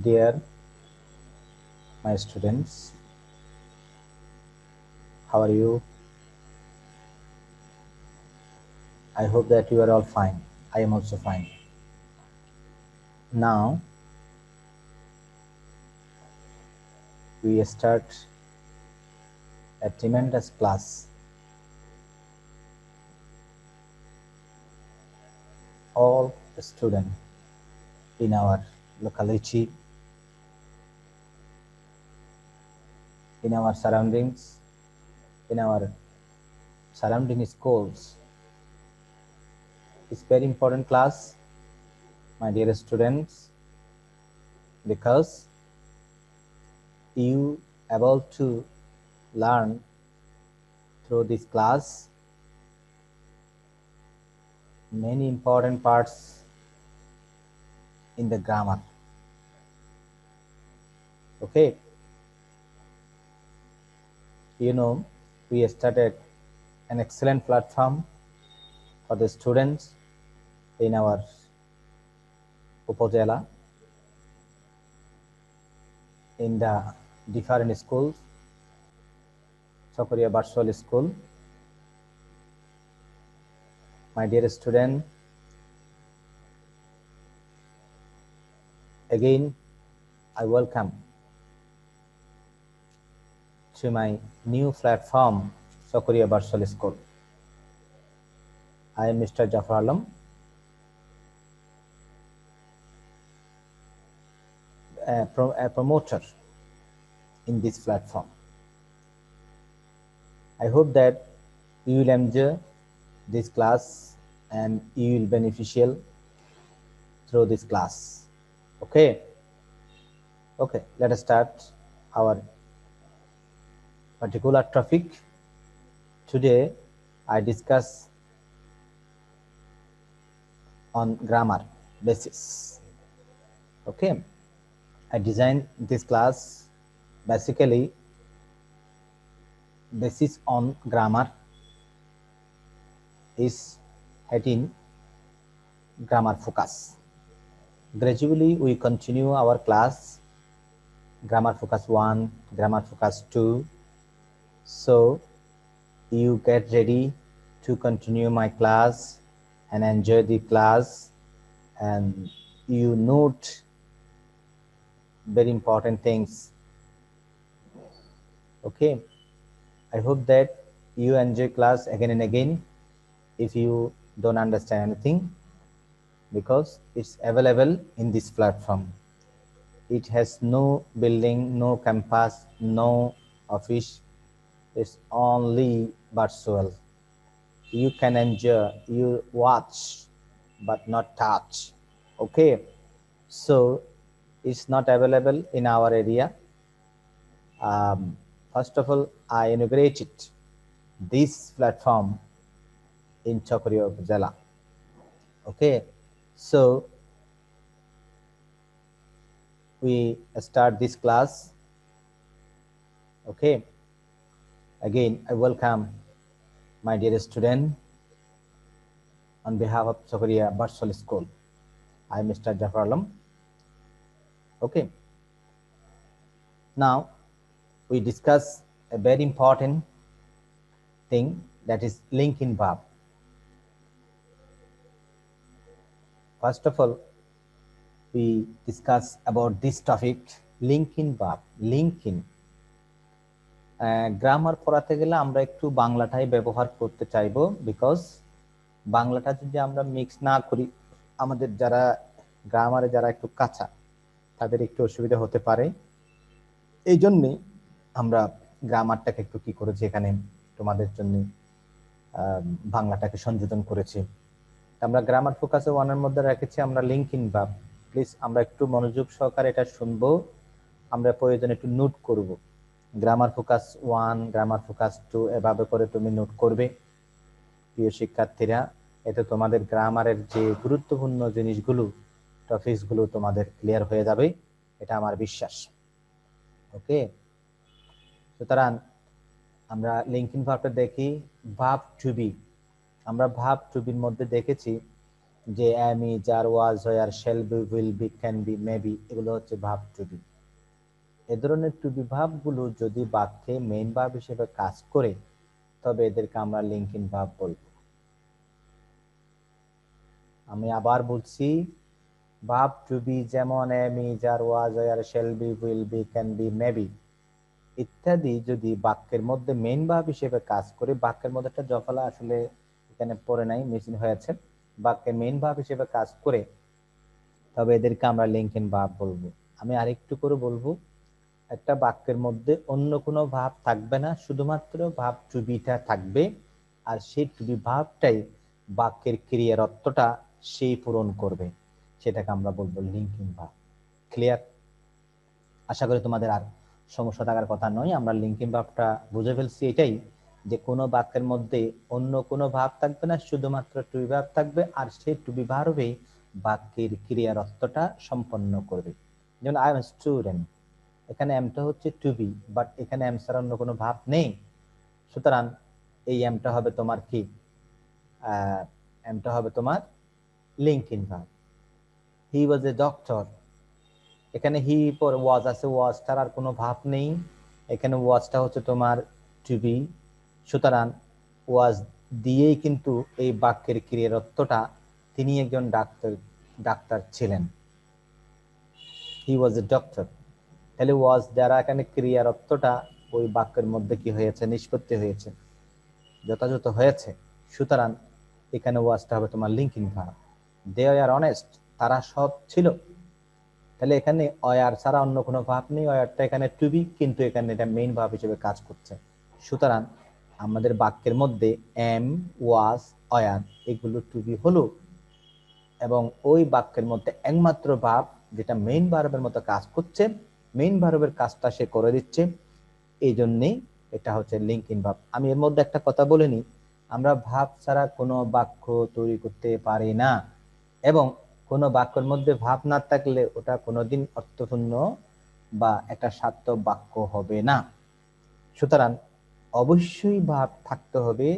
Dear my students, how are you? I hope that you are all fine. I am also fine. Now we start a tremendous class. All students in our locality, in our surroundings, in our surrounding schools. It's very important class, my dear students, because you able to learn through this class many important parts in the grammar. Okay, we started an excellent platform for the students in our Upojela, in the different schools, Chakoriya Barswal School. My dear student, again I welcome to my new platform, Chakoriya Barswal School. I am Mr. Jafar Alam, a promoter in this platform. I hope that you will enjoy this class and you will beneficial through this class. Okay, let us start our particular topic. Today I discuss on grammar basis. Okay, I designed this class basically basis on grammar is heading grammar focus. Gradually we continue our class grammar focus 1, grammar focus 2. So you get ready to continue my class and enjoy the class, and you note very important things. Okay, I hope that you enjoy class again and again if you don't understand anything, because it's available in this platform. It has no building, no campus, no office. It's only virtual. You can enjoy, you watch, but not touch. Okay, so it's not available in our area. First of all, I inaugurated this platform in Chakoriya Upazila. Okay, so we start this class. Okay, again I welcome my dear student on behalf of Chakoriya Barswal School. I am Mr. Jafar Alam. Okay, now we discuss a very important thing, that is linking verb. First of all, we discuss about this topic, linking verb. linking grammar পড়াতে গেলে আমরা একটু বাংলাটাই ব্যবহার করতে চাইবো, because বাংলাটা যদি আমরা মিক্স না করি, আমাদের যারা গ্রামারে যারা একটু কাঁচা তাদের একটু অসুবিধা হতে পারে। এই জন্যে আমরা গ্রামারটাকে একটু কি করেছি, এখানে তোমাদের জন্য বাংলাটাকে সংযোজন করেছি। আমরা গ্রামার ফোকাসে 1 এর মধ্যে রেখেছি আমরা লিঙ্কিং ভার্ব। প্লিজ আমরা একটু মনোযোগ সহকারে এটা শুনবো, আমরা প্রয়োজনে একটু নোট করব। গ্রামার ফোকাস 1, গ্রামার ফোকাস 2 এভাবে করে তুমি নোট করবে প্রিয় শিক্ষার্থীরা। এতে তোমাদের গ্রামারের যে গুরুত্বপূর্ণ জিনিসগুলো, টপিকসগুলো তোমাদের ক্লিয়ার হয়ে যাবে, এটা আমার বিশ্বাস। ওকে, সুতরাং আমরা লিঙ্কিং ভার্বটা দেখি। ভার্ব টু বি, আমরা ভার্ব টু বির মধ্যে দেখেছি যে am is are was were shall be will be can be maybe এগুলো হচ্ছে ভাব টু বি। এ ধরনের টু বি ভাবগুলো যদি বাক্যে মেইন ভাব হিসেবে কাজ করে তবে এদেরকে আমরা লিঙ্কিং ভাব বলবো। আমি আবার বলছি, ভাব টু বি যেমন am is are was were shall be will be can be maybe ইত্যাদি যদি বাক্যের মধ্যে মেইন ভাব হিসেবে কাজ করে, বাক্যের মধ্যে একটা জফলা আসলে এখানে পড়ে নাই, মিসিং হয়েছে, বাক্যের মেইন ভাব হিসেবে কাজ করে তবে এদেরকে আমরা লিঙ্কিং ভাব বলবো। আমি আরেকটু করে বলবো, একটা বাক্যের মধ্যে অন্য কোনো ভাব থাকবে না, শুধুমাত্র ভাব টু বিটা থাকবে, আর সেই টু বি ভাবটাই বাক্যের ক্রিয়ার অর্থটা সেই পূরণ করবে, সেটাকে আমরা বলবো লিঙ্কিং ভাব। ক্লিয়ার? আশা করি তোমাদের আর সমস্যা থাকার কথা নয়। আমরা লিঙ্কিং ভাবটা বুঝে ফেলছি, এটাই যে কোনো বাক্যের মধ্যে অন্য কোনো ভাব থাকবে না, শুধুমাত্র টু বি ভাব থাকবে, আর সেই টু বি ভার্বই বাক্যের ক্রিয়ার অর্থটা সম্পন্ন করবে। যেমন আই এম স্টুডেন্ট, এখানে এমটা হচ্ছে টু বি, বাট এখানে এম ছাড়া অন্য কোনো ভাব নেই, সুতরাং এই এমটা হবে তোমার কি, এমটা হবে তোমার লিঙ্কিং ভাব। হি ওয়াজ এ ডক্টর, এখানে হি পর ওয়াজ আছে, ওয়াজটার আর কোনো ভাব নেই, এখানে ওয়াজটা হচ্ছে তোমার টু বি, সুতরাং ওয়াজ দিয়েই কিন্তু এই বাক্যের ক্রিয়ার অর্থটা তিনি একজন ডাক্তার ছিলেন। হি ওয়াজ এ ডক্টর, তাহলে ওয়াজ দ্বারা এখানে ক্রিয়ার অর্থটা ওই বাক্যের মধ্যে কি হয়েছে, নিষ্পত্তি হয়েছে, যথাযথ হয়েছে, সুতরাং এখানে ওয়াজটা হবে তোমার linking verb. They are honest, তারা সৎ ছিল, তাহলে এখানে অয়ার ছাড়া অন্য কোনো ভাব নেই, অয়ারটা এখানে টু বি, কিন্তু এখানে এটা মেইন ভাব হিসেবে কাজ করছে, সুতরাং আমাদের বাক্যের মধ্যে এম, ওয়াজ, অয়ার এগুলো টু বি হলো, এবং ওই বাক্যের মধ্যে একমাত্র ভাব যেটা মেইন ভার্বের মতো কাজ করছে, মেইন ভার্বের কাজটা সে করে দিচ্ছে, এই জন্যেই এটা হচ্ছে লিঙ্কিং ভাব। আমি এর মধ্যে একটা কথা বলে নিই, আমরা ভাব ছাড়া কোনো বাক্য তৈরি করতে পারি না, এবং কোনো বাক্যের মধ্যে ভাব না থাকলে ওটা কোনোদিন অর্থপূর্ণ বা একটা সার্থক বাক্য হবে না। সুতরাং অবশ্যই ভাব থাকতে হবে।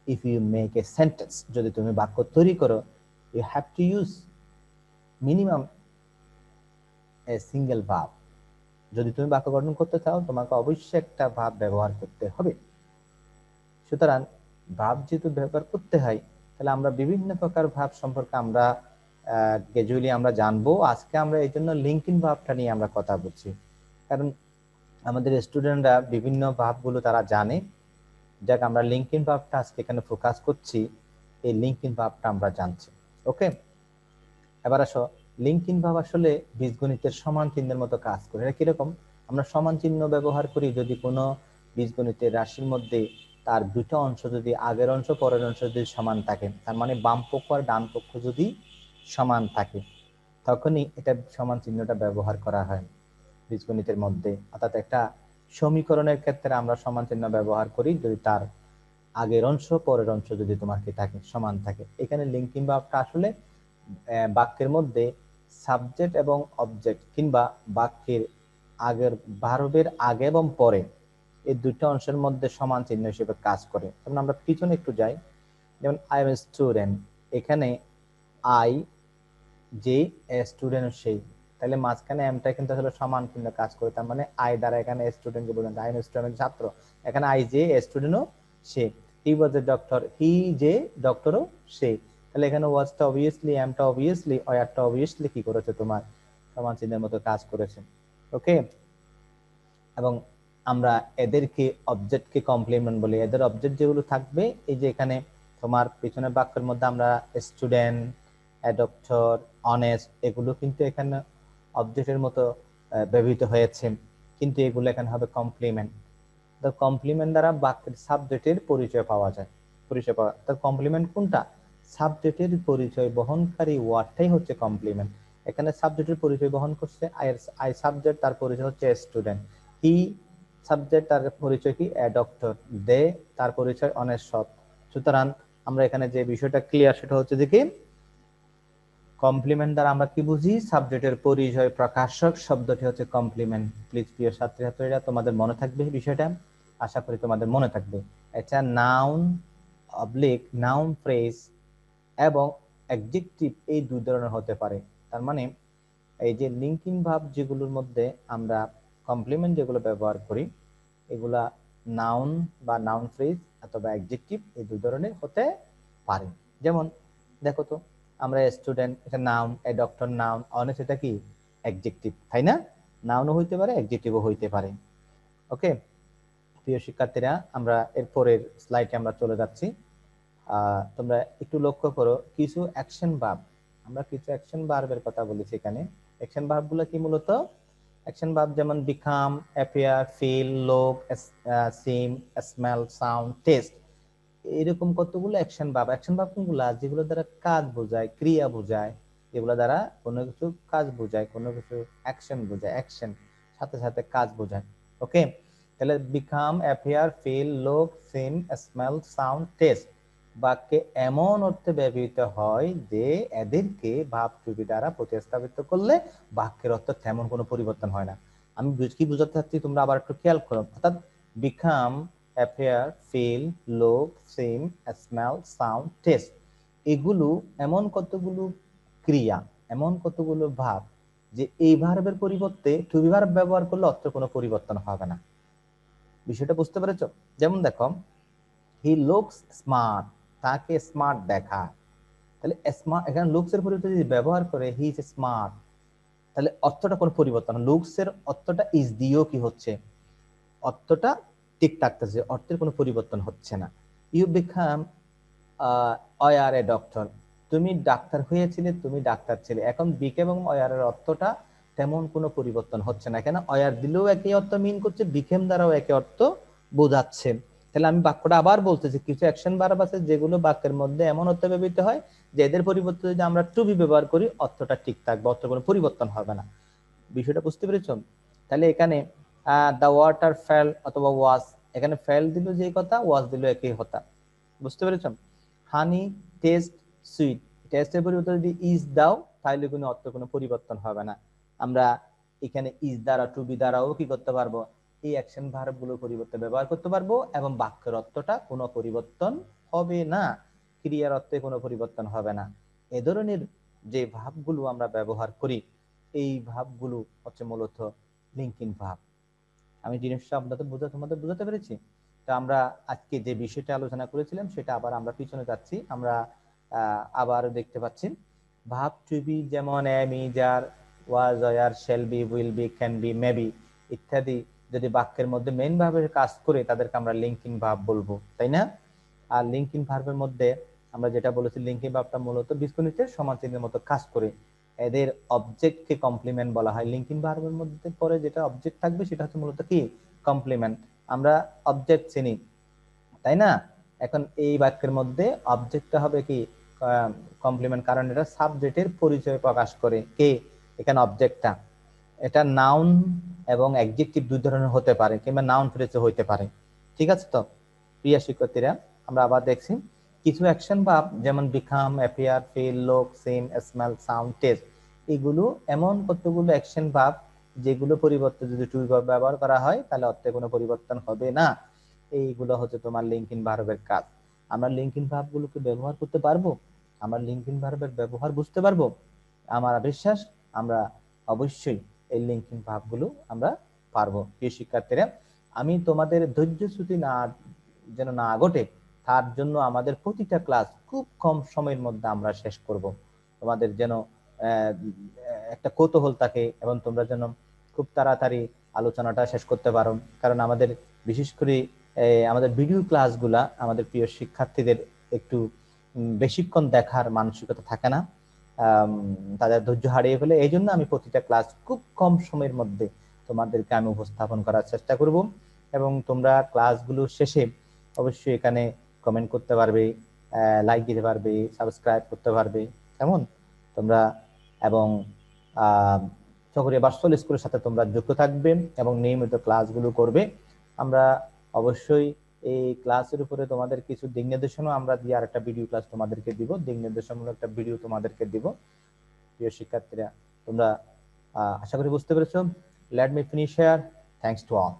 If you make a sentence, যদি তুমি বাক্য তৈরি করো, you have to use minimum a single ভাব। যদি তুমি বাক্য গঠন করতে চাও, তোমাকে অবশ্যই একটা ভাব ব্যবহার করতে হবে। সুতরাং ভাব যেহেতু ব্যবহার করতে হয়, তাহলে আমরা বিভিন্ন প্রকার ভাব সম্পর্কে আমরা গ্রাজুয়ালি আমরা জানবো। আজকে আমরা এই জন্য লিঙ্কিং ভাবটা নিয়ে আমরা কথা বলছি, কারণ আমাদের স্টুডেন্টরা বিভিন্ন ভাবগুলো তারা জানে। যাক, আমরা লিঙ্কিং ভাবটা আজকে এখানে ফোকাস করছি, এই লিঙ্কিং ভাবটা আমরা জানছি। ওকে, এবার আসো, লিঙ্কিং ভাব আসলে বীজগণিতের সমান চিহ্নের মতো কাজ করে। এটা কিরকম? আমরা সমান চিহ্ন ব্যবহার করি যদি কোনো বীজগণিতের রাশির মধ্যে তার দুটো অংশ যদি আগের অংশ পরের অংশ যদি সমান থাকে, তার মানে বাম পক্ষ আর ডান পক্ষ যদি সমান থাকে, তখনই এটা সমান চিহ্নটা ব্যবহার করা হয় বীজগণিতের মধ্যে। অর্থাৎ একটা সমীকরণের ক্ষেত্রে আমরা সমান চিহ্ন ব্যবহার করি যদি তার আগের অংশ পরের অংশ যদি তোমার কি থাকে, সমান থাকে। এখানে লিঙ্কিং ভাবটা আসলে বাক্যের মধ্যে সাবজেক্ট এবং অবজেক্ট, কিংবা বাক্যের আগের ভার্বের আগে এবং পরে এই দুটো অংশের মধ্যে সমান চিহ্ন হিসেবে কাজ করে। যেমন আমরা পিছনে একটু যাই, যেমন আই এম এ স্টুডেন্ট, এখানে আই যে স্টুডেন্ট সেই, তাহলে মাঝখানে এমটা কিন্তু আসলে সমান চিহ্ন কাজ করে, তার মানে আই দ্বারা এখানে স্টুডেন্টকে বোঝানো, আই এম স্টুডেন্ট ছাত্র, এখানে আই যে স্টুডেন্টও সে, হি ওয়াজ এ ডক্টর, হি যে ডক্টরও সে, তাহলে এখানে ওয়াজটা অবভিয়াসলি, এমটা অবভিয়াসলি, অয়ারটা অবভিয়াসলি কি করেছে, তোমার সমান চিহ্নের মতো কাজ করেছে। ওকে, এবং আমরা এদেরকে অবজেক্টকে কমপ্লিমেন্ট বলি। এদের অবজেক্ট যেগুলো থাকবে, এই যে এখানে তোমার পিছনের বাক্যের মধ্যে আমরা স্টুডেন্ট, ডক্টর, অনেস্ট, এগুলো কিন্তু এখানে অবজেক্টের মতো ব্যবহৃত হয়েছে, কিন্তু এগুলো এখানে হবে কমপ্লিমেন্ট। তো কমপ্লিমেন্ট দ্বারা বাক্যের সাবজেক্টের পরিচয় পাওয়া যায়, পরিচয় পাওয়া। তো কমপ্লিমেন্ট কোনটা? সাবজেক্টের পরিচয় বহনকারী ওয়ার্ডটাই হচ্ছে কমপ্লিমেন্ট। এখানে সাবজেক্টের পরিচয় বহন করছে আই সাবজেক্ট, তার পরিচয় হচ্ছে স্টুডেন্ট, হি সাবজেক্ট, তার পরিচয় কি ডক্টর, দে তার পরিচয় অনেস্ট, সৎ। সুতরাং আমরা এখানে যে বিষয়টা ক্লিয়ার, সেটা হচ্ছে যে কি কমপ্লিমেন্ট দ্বারা আমরা কি বুঝি, সাবজেক্টের পরিচয় প্রকাশক শব্দটি হচ্ছে কমপ্লিমেন্ট। প্লিজ প্রিয় ছাত্রছাত্রীরা, তোমাদের মনে থাকবে বিষয়টা, আশা করি তোমাদের মনে থাকবে। এটা নাউন অবলিক নাউন ফ্রেজ এবং অ্যাডজেক্টিভ এই দুই ধরনের হতে পারে। তার মানে এই যে লিঙ্কিং ভাব যেগুলোর মধ্যে আমরা কমপ্লিমেন্ট যেগুলো ব্যবহার করি, এগুলা নাউন বা নাউন ফ্রেজ অথবা অ্যাডজেক্টিভ এই দুই ধরনের হতে পারে। যেমন দেখো তো, আমরা স্টুডেন্ট, এটা নাউন, এ ডক্টর নাউন, অনেক এটা কি অ্যাডজেক্টিভ, তাই না? নাউনও হইতে পারে, অ্যাডজেক্টিভও হইতে পারে। ওকে প্রিয় শিক্ষার্থীরা, আমরা এরপরের স্লাইডে আমরা চলে যাচ্ছি। তোমরা একটু লক্ষ্য করো, কিছু অ্যাকশন ভার্ব, আমরা কিছু অ্যাকশন ভার্বের কথা বলেছি এখানে। অ্যাকশন ভার্বগুলো কি মূলত? অ্যাকশন ভার্ব যেমন বিকাম, অ্যাপিয়ার, ফিল, লুক, সিম, স্মেল, সাউন্ড, টেস্ট, এরকম কতগুলো অ্যাকশন ভার্ব। অ্যাকশন ভার্ব কোনগুলা? যেগুলো দ্বারা কাজ বোঝায়, ক্রিয়া বোঝায়, যেগুলো দ্বারা কোনো কিছু কাজ বোঝায়, কোনো কিছু অ্যাকশন বোঝায়, অ্যাকশন সাথে সাথে কাজ বোঝায়। ওকে, তাহলে বিকাম, অ্যাপিয়ার, ফিল, লুক, সিম, স্মেল, সাউন্ড, টেস্ট বাক্যে এমন অর্থে ব্যবহৃত হয় যে এদেরকে ভাব টুবি দ্বারা প্রতিস্থাপিত করলে বাক্যের অর্থ তেমন কোনো পরিবর্তন হয় না। আমি কি বুঝাতে চাচ্ছি তোমরা আবার একটু খেয়াল করো। অর্থাৎ বিকাম, অ্যাপিয়ার, ফিল, লুক, সিম, স্মেল, সাউন্ড, টেস্ট, এগুলো এমন কতগুলো ক্রিয়া, এমন কতগুলো ভাব যে এই ভার্বের পরিবর্তে টু বি ভার্ব ব্যবহার করলে অর্থ কোনো পরিবর্তন হবে না। বিষয়টা বুঝতে পেরেছো? যেমন দেখো, হি লুকস স্মার্ট, তাকে স্মার্ট দেখা, তাহলে স্মার্ট এখানে লুকস এর পরিবর্তে যদি ব্যবহার করে হি ইজ স্মার্ট, তাহলে অর্থটা কোনো পরিবর্তন, লুকস এর অর্থটা ইজ দিয়েও কি হচ্ছে, অর্থটা ঠিক থাকতেছে, অর্থের কোনো পরিবর্তন হচ্ছে না। You became were a doctor, তুমি ডাক্তার হয়েছিলে, তুমি ডাক্তার ছিলে। এখন বিকেম এবং অয়ারের অর্থটা তেমন কোনো পরিবর্তন হচ্ছে না, কেন অয়ার দিলেও একই অর্থ মিন করছে, বিকেম দ্বারাও একই অর্থ বোঝাচ্ছে। তাহলে আমি বাক্যটা আবার বলতেছি, কিছু অ্যাকশন ভার্ব আছে যেগুলো বাক্যের মধ্যে এমন অর্থ ব্যবহৃত হয় যে এদের পরিবর্তে যদি আমরা টু বি ব্যবহার করি অর্থটা ঠিক থাকবে, অর্থ কোনো পরিবর্তন হবে না। বিষয়টা বুঝতে পেরেছো? তাহলে এখানে দ্য ওয়াটার ফেল অথবা ওয়াজ, এখানে ফেল দিল যে কথা, ওয়াজ দিল একই কথা। বুঝতে পেরেছ? হানি টেস্ট সুইট, টেস্টের পরিবর্তে যদি ইজ দাও তাহলে কোনো অর্থ কোনো পরিবর্তন হবে না। আমরা এখানে ইজ দ্বারা টু বি দ্বারাও কি করতে পারবো, এই অ্যাকশন ভার্ব গুলোর পরিবর্তে ব্যবহার করতে পারবো এবং বাক্যের অর্থটা কোনো পরিবর্তন হবে না, ক্রিয়ার অর্থে কোনো পরিবর্তন হবে না। এ ধরনের যে ভাবগুলো আমরা ব্যবহার করি, এই ভাবগুলো হচ্ছে মূলত লিঙ্কিং ভাব। আমি জিনিসটা তোমাদের বোঝাতে পেরেছি? তো আমরা আজকে যে বিষয়টা আলোচনা করেছিলাম সেটা আবার আমরা পিছনে যাচ্ছি। আমরা আবার দেখতে পাচ্ছি ভাব টু বি যেমন am, is, are, was, are, shall be, will be, can be, maybe ইত্যাদি যদি বাক্যের মধ্যে মেইন ভাবের কাজ করে তাদেরকে আমরা লিঙ্কিং ভাব বলবো, তাই না? আর লিঙ্কিং ভার্বের মধ্যে আমরা যেটা বলেছি, লিঙ্কিং ভাবটা মূলত বীজগণিতের সমান চিহ্নের মতো কাজ করে, এদের অবজেক্টকে কমপ্লিমেন্ট বলা হয়। লিঙ্কিং ভার্বের মধ্যে পরে যেটা অবজেক্ট থাকবে সেটা হচ্ছে মূলত কি কমপ্লিমেন্ট। আমরা অবজেক্ট চিনি, তাই না? এখন এই বাক্যের মধ্যে অবজেক্টটা হবে কি কমপ্লিমেন্ট, কারণ এটা সাবজেক্টের পরিচয় প্রকাশ করে। কে এখানে অবজেক্টটা, এটা নাউন এবং অ্যাডজেক্টিভ দুই ধরনের হতে পারে, কিংবা নাউন ফ্রেজও হইতে পারে। ঠিক আছে তো প্রিয় শিক্ষার্থীরা, আমরা আবার দেখছি কিছু অ্যাকশন ভার্ব যেমন বিকাম, অ্যাপিয়ার, ফিল, লুক, সিম, স্মেল, সাউন্ড, টেস্ট, এগুলো এমন কতগুলো অ্যাকশন ভার্ব যেগুলো পরিবর্তে যদি টু ভার্ব ব্যবহার করা হয় তাহলে অর্থে কোনো পরিবর্তন হবে না। এইগুলো হচ্ছে তোমার লিঙ্কিং ভার্বের কাজ। আমরা লিঙ্কিং ভার্বগুলোকে ব্যবহার করতে পারবো, আমরা লিঙ্কিং ভার্বের ব্যবহার বুঝতে পারবো। আমার বিশ্বাস আমরা অবশ্যই এই লিঙ্কিং ভার্বগুলো আমরা পারবো। প্রিয় শিক্ষার্থীরা, আমি তোমাদের ধৈর্যচ্যুতি না যেন না ঘটে তার জন্য আমাদের প্রতিটা ক্লাস খুব কম সময়ের মধ্যে আমরা শেষ করব। তোমাদের যেন একটা কৌতূহল থাকে এবং তোমরা যেন খুব তাড়াতাড়ি আলোচনাটা শেষ করতে পারো, কারণ আমাদের বিশেষ করে আমাদের ভিডিও ক্লাসগুলা আমাদের প্রিয় শিক্ষার্থীদের একটু বেশিক্ষণ দেখার মানসিকতা থাকে না, তাদের ধৈর্য হারিয়ে ফেলে। এই জন্য আমি প্রতিটা ক্লাস খুব কম সময়ের মধ্যে তোমাদেরকে আমি উপস্থাপন করার চেষ্টা করব, এবং তোমরা ক্লাসগুলো শেষে অবশ্যই এখানে কমেন্ট করতে পারবে, লাইক দিতে পারবে, সাবস্ক্রাইব করতে পারবে, কেমন তোমরা, এবং চকরিয়া বাসল স্কুলের সাথে তোমরা যুক্ত থাকবে এবং নিয়মিত ক্লাসগুলো করবে। আমরা অবশ্যই এই ক্লাসের উপরে তোমাদের কিছু দিক নির্দেশনা আমরা দিয়ে আর একটা ভিডিও ক্লাস তোমাদেরকে দিব, দিক নির্দেশনামূলক একটা ভিডিও তোমাদেরকে দিব। প্রিয় শিক্ষার্থীরা, তোমরা আশা করি বুঝতে পেরেছো। Let me finish here. Thanks to all.